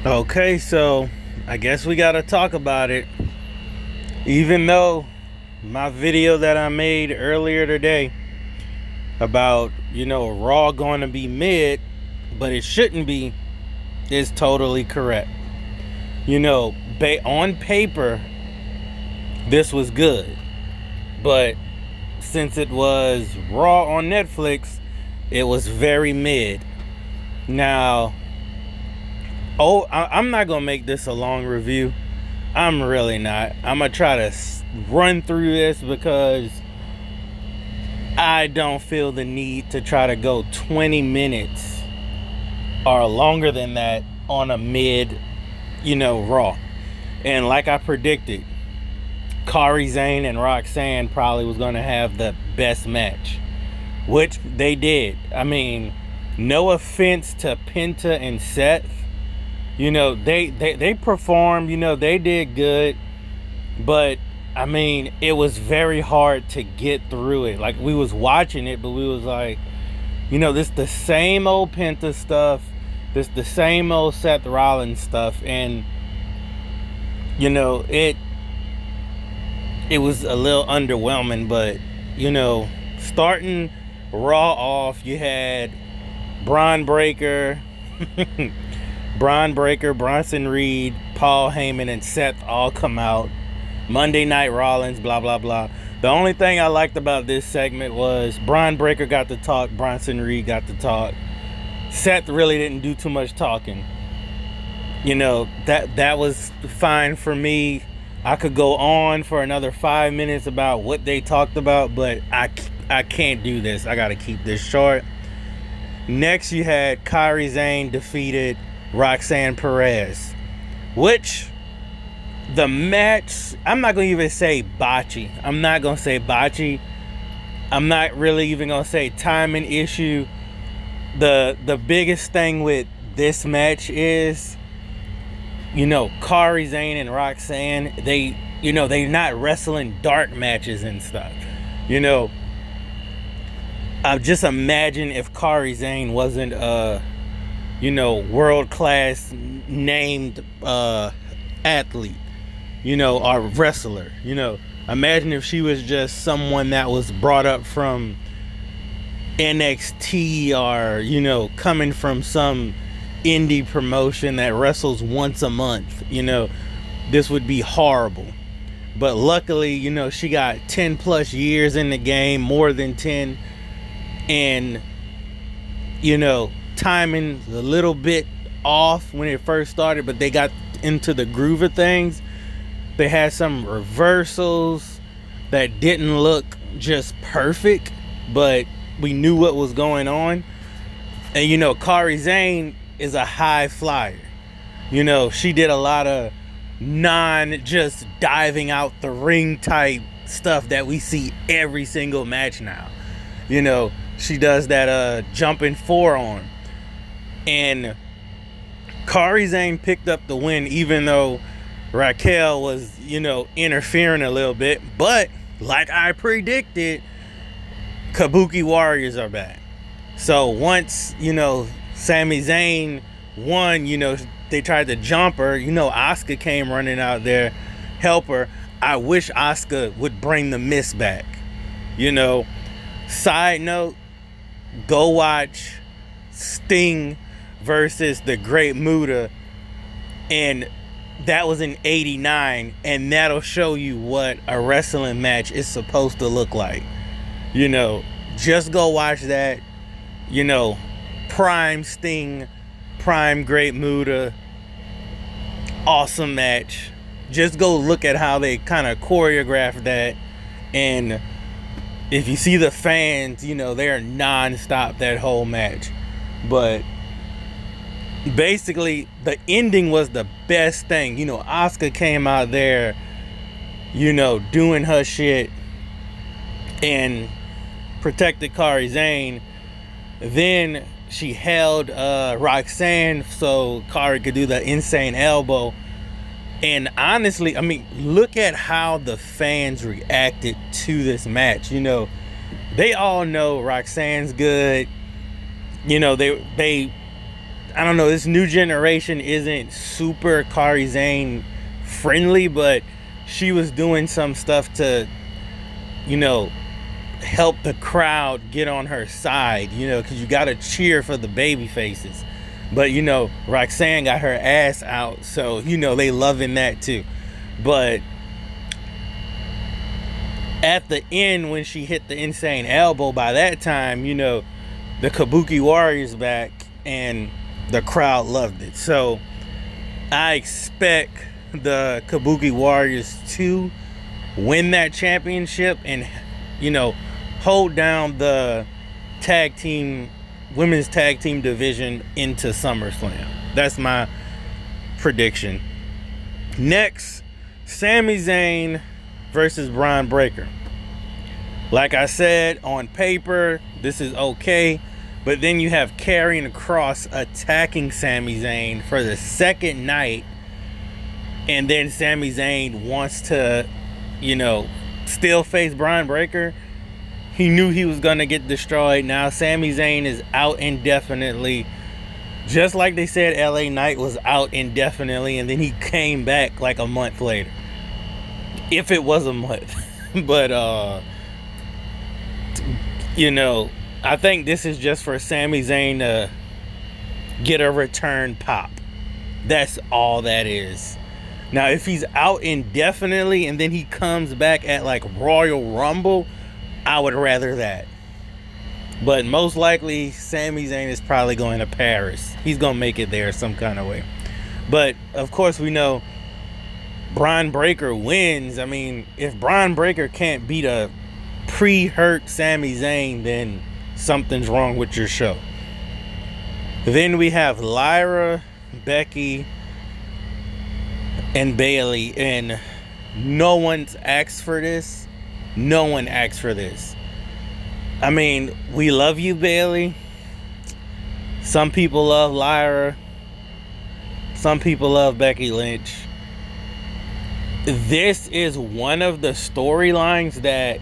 Okay, so I guess we gotta talk about it. Even though my video that I made earlier today about, Raw going to be mid, but it shouldn't be, is totally correct. On paper, this was good. But since it was Raw on Netflix, it was very mid. Now, I'm not going to make this a long review. I'm really not. I'm going to try to run through this because I don't feel the need to try to go 20 minutes or longer than that on a mid, Raw. And like I predicted, Kairi Sane and Roxanne probably was going to have the best match, which they did. I mean, no offense to Penta and Seth. They performed, they did good, but I mean, it was very hard to get through it. Like, we was watching it, but we was like, this the same old Penta stuff, this the same old Seth Rollins stuff, and it was a little underwhelming. But starting Raw off, you had Bron Breakker, Bronson Reed, Paul Heyman, and Seth all come out. Monday Night Rollins, blah, blah, blah. The only thing I liked about this segment was Bron Breakker got to talk, Bronson Reed got to talk. Seth really didn't do too much talking. That was fine for me. I could go on for another 5 minutes about what they talked about, but I can't do this. I got to keep this short. Next, you had Kairi Sane defeated Roxanne Perez, which the match, I'm not going to even say botchy. I'm not really even going to say timing issue. The biggest thing with this match is, Kairi Sane and Roxanne, they're not wrestling dark matches and stuff. Just imagine if Kairi Sane wasn't world-class named athlete, or wrestler. Imagine if she was just someone that was brought up from NXT or, coming from some indie promotion that wrestles once a month. This would be horrible. But luckily, she got 10 plus years in the game, more than 10. And, timing a little bit off when it first started, but they got into the groove of things. They had some reversals that didn't look just perfect, but we knew what was going on. And Kairi Sane is a high flyer. She did a lot of just diving out the ring type stuff that we see every single match now. She does that jumping forearm. And Kairi Sane picked up the win, even though Raquel was, interfering a little bit. But like I predicted, Kabuki Warriors are back. So once, Sami Zayn won, they tried to jump her. Asuka came running out there, help her. I wish Asuka would bring the Miss back. Side note, go watch Sting versus the Great Muta, and that was in '89, and that'll show you what a wrestling match is supposed to look like. Just go watch that. Prime Sting, prime Great Muta, awesome match. Just go look at how they kind of choreographed that, and if you see the fans, they're non-stop that whole match. But basically, the ending was the best thing. Asuka came out there, doing her shit and protected Kairi Sane. Then she held Roxanne so Kairi could do the insane elbow. And honestly, I mean, look at how the fans reacted to this match. They all know Roxanne's good. I don't know, this new generation isn't super Kairi Sane friendly, but she was doing some stuff to, you know, help the crowd get on her side, you know, because you got to cheer for the baby faces. But, you know, Roxanne got her ass out, so, you know, they loving that too. But at the end, when she hit the insane elbow, by that time, you know, the Kabuki Warriors back, and the crowd loved it. So I expect the Kabuki Warriors to win that championship and, you know, hold down the women's tag team division into SummerSlam. That's my prediction. Next, Sami Zayn versus Braun Breaker. Like I said, on paper, this is okay. But then you have Karrion Kross attacking Sami Zayn for the second night. And then Sami Zayn wants to, you know, still face Braun Breaker. He knew he was going to get destroyed. Now Sami Zayn is out indefinitely. Just like they said LA Knight was out indefinitely. And then he came back like a month later. If it was a month. But, you know, I think this is just for Sami Zayn to get a return pop. That's all that is. Now, if he's out indefinitely and then he comes back at like Royal Rumble, I would rather that. But most likely, Sami Zayn is probably going to Paris. He's going to make it there some kind of way. But, of course, we know Braun Breaker wins. I mean, if Braun Breaker can't beat a pre-hurt Sami Zayn, then something's wrong with your show. Then we have Lyra, Becky, and Bayley, and no one's asked for this. No one asked for this. I mean, we love you, Bayley. Some people love Lyra. Some people love Becky Lynch. This is one of the storylines that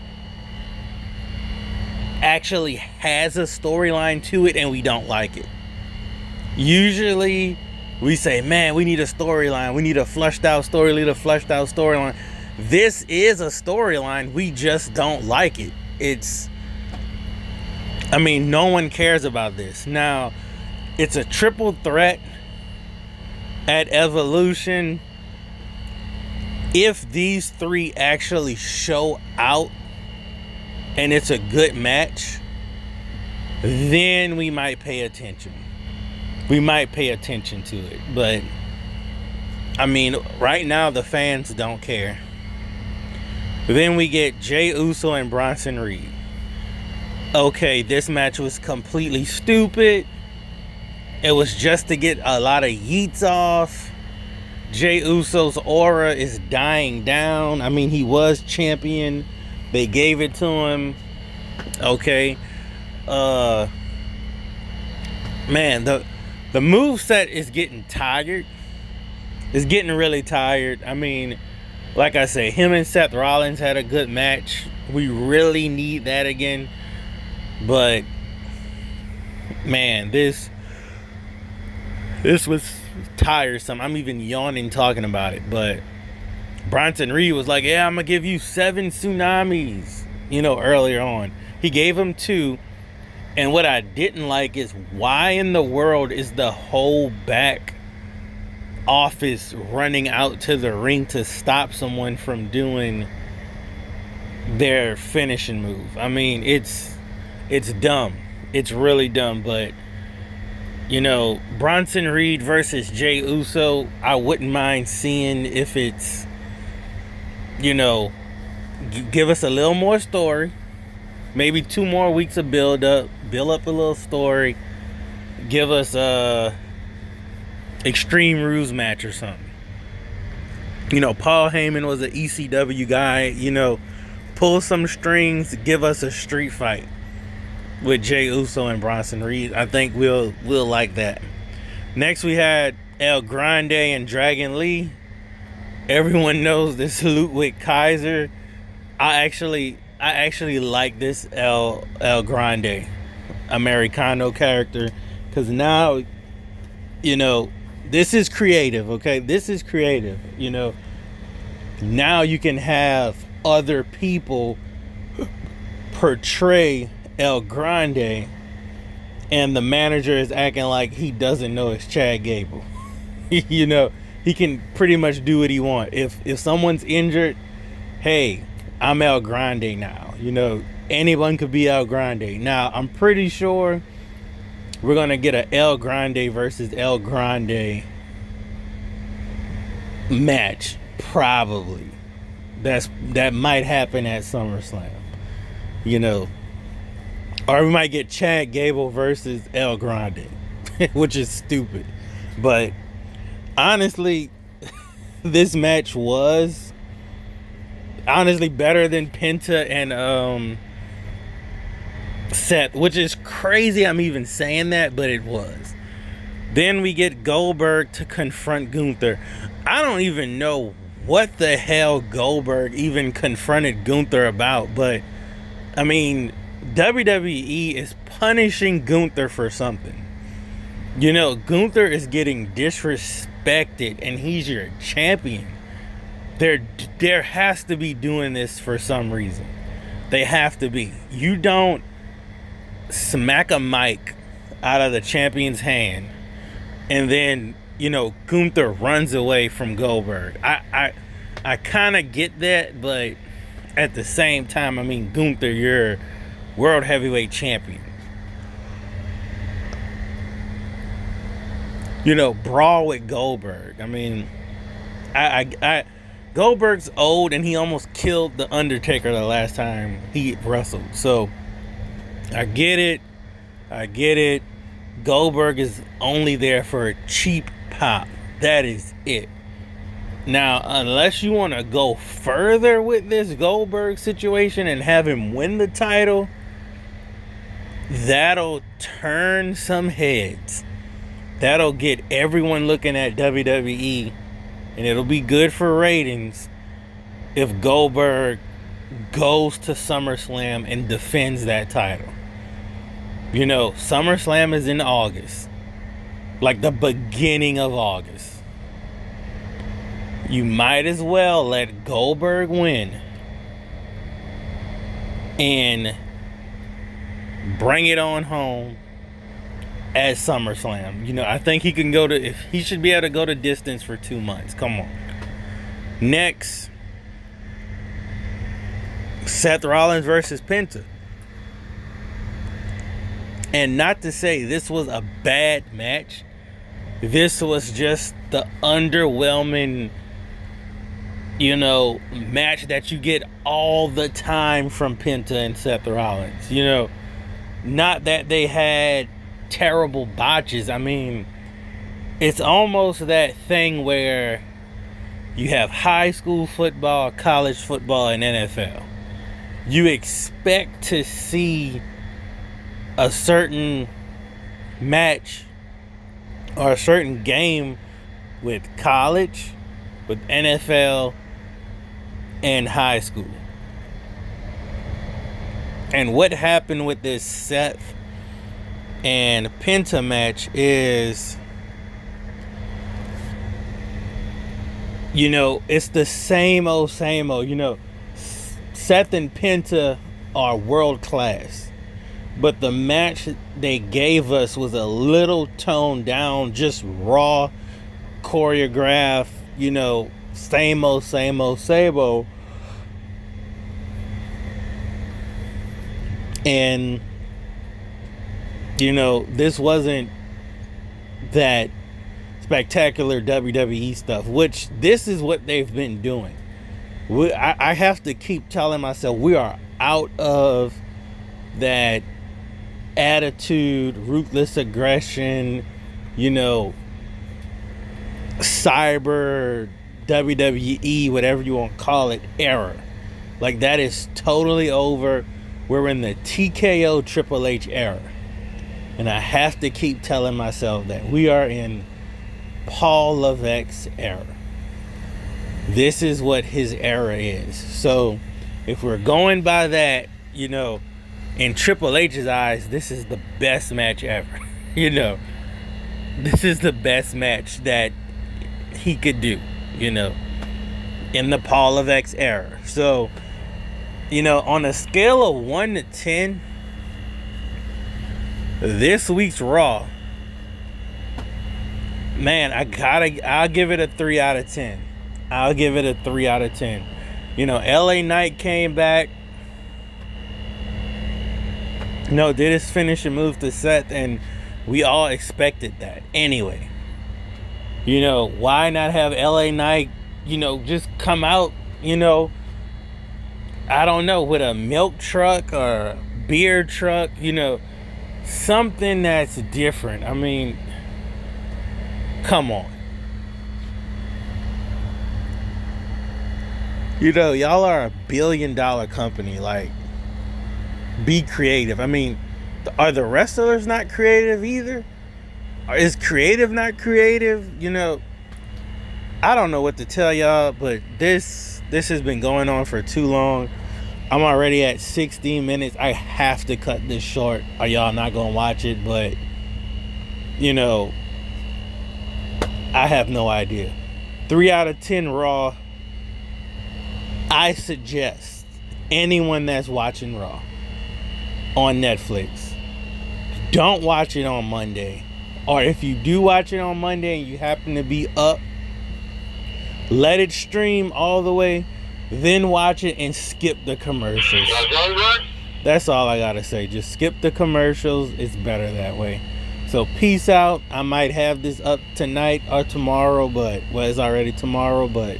actually has a storyline to it, and we don't like it. Usually we say, man, we need a storyline, we need a fleshed out storyline. This is a storyline, we just don't like it. I mean, no one cares about this. Now, it's a triple threat at Evolution. If these three actually show out and it's a good match, then we might pay attention. We might pay attention to it. But, I mean, right now the fans don't care. Then we get Jey Uso and Bronson Reed. Okay, this match was completely stupid. It was just to get a lot of yeets off. Jey Uso's aura is dying down. I mean, he was champion. They gave it to him. Okay. Man, the moveset is getting tired. It's getting really tired. I mean, like I say, him and Seth Rollins had a good match. We really need that again. But, man, this was tiresome. I'm even yawning talking about it. But Bronson Reed was like, yeah, I'm going to give you 7 tsunamis, you know, earlier on. He gave him 2. And what I didn't like is, why in the world is the whole back office running out to the ring to stop someone from doing their finishing move? I mean, it's dumb. It's really dumb. But, you know, Bronson Reed versus Jey Uso, I wouldn't mind seeing if it's, you know, give us a little more story. Maybe 2 more weeks of build up a little story. Give us a Extreme Rules match or something. You know, Paul Heyman was an ECW guy. You know, pull some strings, give us a street fight with Jey Uso and Bronson Reed. I think we'll like that. Next we had El Grande and Dragon Lee. Everyone knows this Ludwig Kaiser. I actually like this El Grande Americano character, because now you know, this is creative, okay? This is creative, you know. Now you can have other people portray El Grande, and the manager is acting like he doesn't know it's Chad Gable. You know, he can pretty much do what he wants. If someone's injured, hey, I'm El Grande now. You know, anyone could be El Grande. Now, I'm pretty sure we're going to get an El Grande versus El Grande match. Probably. That might happen at SummerSlam. You know. Or we might get Chad Gable versus El Grande. Which is stupid. But honestly, this match was honestly better than Penta and Seth, which is crazy I'm even saying that, but it was. Then we get Goldberg to confront Gunther. I don't even know what the hell Goldberg even confronted Gunther about, but I mean, WWE is punishing Gunther for something. You know, Gunther is getting disrespected and he's your champion. There has to be doing this for some reason. They have to be. You don't smack a mic out of the champion's hand and then, you know, Gunther runs away from Goldberg. I kind of get that, but at the same time, I mean, Gunther, you're world heavyweight champion. You know, brawl with Goldberg. I mean, Goldberg's old and he almost killed The Undertaker the last time he wrestled. So, I get it. Goldberg is only there for a cheap pop. That is it. Now, unless you want to go further with this Goldberg situation and have him win the title, that'll turn some heads. That'll get everyone looking at WWE, and it'll be good for ratings if Goldberg goes to SummerSlam and defends that title. You know, SummerSlam is in August. Like the beginning of August. You might as well let Goldberg win and bring it on home at SummerSlam. You know, I think he can go to, if he should be able to go to distance for 2 months. Come on. Next, Seth Rollins versus Penta. And not to say this was a bad match. This was just the underwhelming, you know, match that you get all the time from Penta and Seth Rollins. You know, not that they had terrible botches. I mean, it's almost that thing where you have high school football, college football, and NFL. You expect to see a certain match or a certain game with college, with NFL, and high school. And what happened with this Seth and Penta match is, you know, it's the same old. You know, Seth and Penta are world class. But the match they gave us was a little toned down, just raw, choreographed, you know, same old. And, you know, this wasn't that spectacular WWE stuff, which this is what they've been doing. I have to keep telling myself we are out of that attitude, ruthless aggression, you know, cyber WWE, whatever you want to call it, era. Like, that is totally over. We're in the TKO Triple H era. And I have to keep telling myself that we are in Paul Levesque's era. This is what his era is. So if we're going by that, you know, in Triple H's eyes, this is the best match ever. You know, this is the best match that he could do, you know, in the Paul of X era. So, you know, on a scale of 1 to 10, this week's Raw, man, I'll give it a 3 out of 10. I'll give it a 3 out of 10. You know, LA Knight came back. You know, did his finishing move to Seth, and we all expected that anyway. You know, why not have LA Knight, you know, just come out, you know, I don't know, with a milk truck or a beer truck, you know, something that's different. I mean, come on. You know, y'all are a $1 billion company. Like, be creative. I mean, are the wrestlers not creative either? Or is creative not creative? You know, I don't know what to tell y'all, but this has been going on for too long. I'm already at 16 minutes. I have to cut this short, or y'all not gonna watch it. But, you know, I have no idea. 3 out of 10 Raw. I suggest anyone that's watching Raw on Netflix, don't watch it on Monday. Or if you do watch it on Monday and you happen to be up, let it stream all the way, then watch it and skip the commercials. That's all I gotta say. Just skip the commercials. It's better that way. So peace out. I might have this up tonight or tomorrow, but, well, it's already tomorrow, but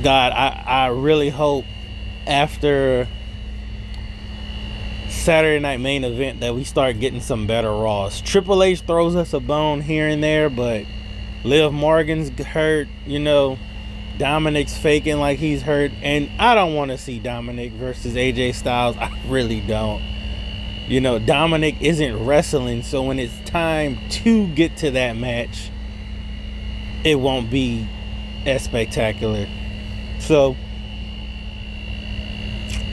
God, I really hope after Saturday Night Main Event that we start getting some better Raws. Triple H throws us a bone here and there, but Liv Morgan's hurt, you know, Dominic's faking like he's hurt, and I don't want to see Dominic versus AJ Styles. I really don't. You know, Dominic isn't wrestling, so when it's time to get to that match, it won't be as spectacular. So,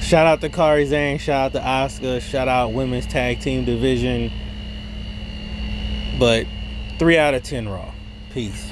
shout out to Kairi Sane, shout out to Asuka, shout out Women's Tag Team Division. But 3 out of 10 Raw. Peace.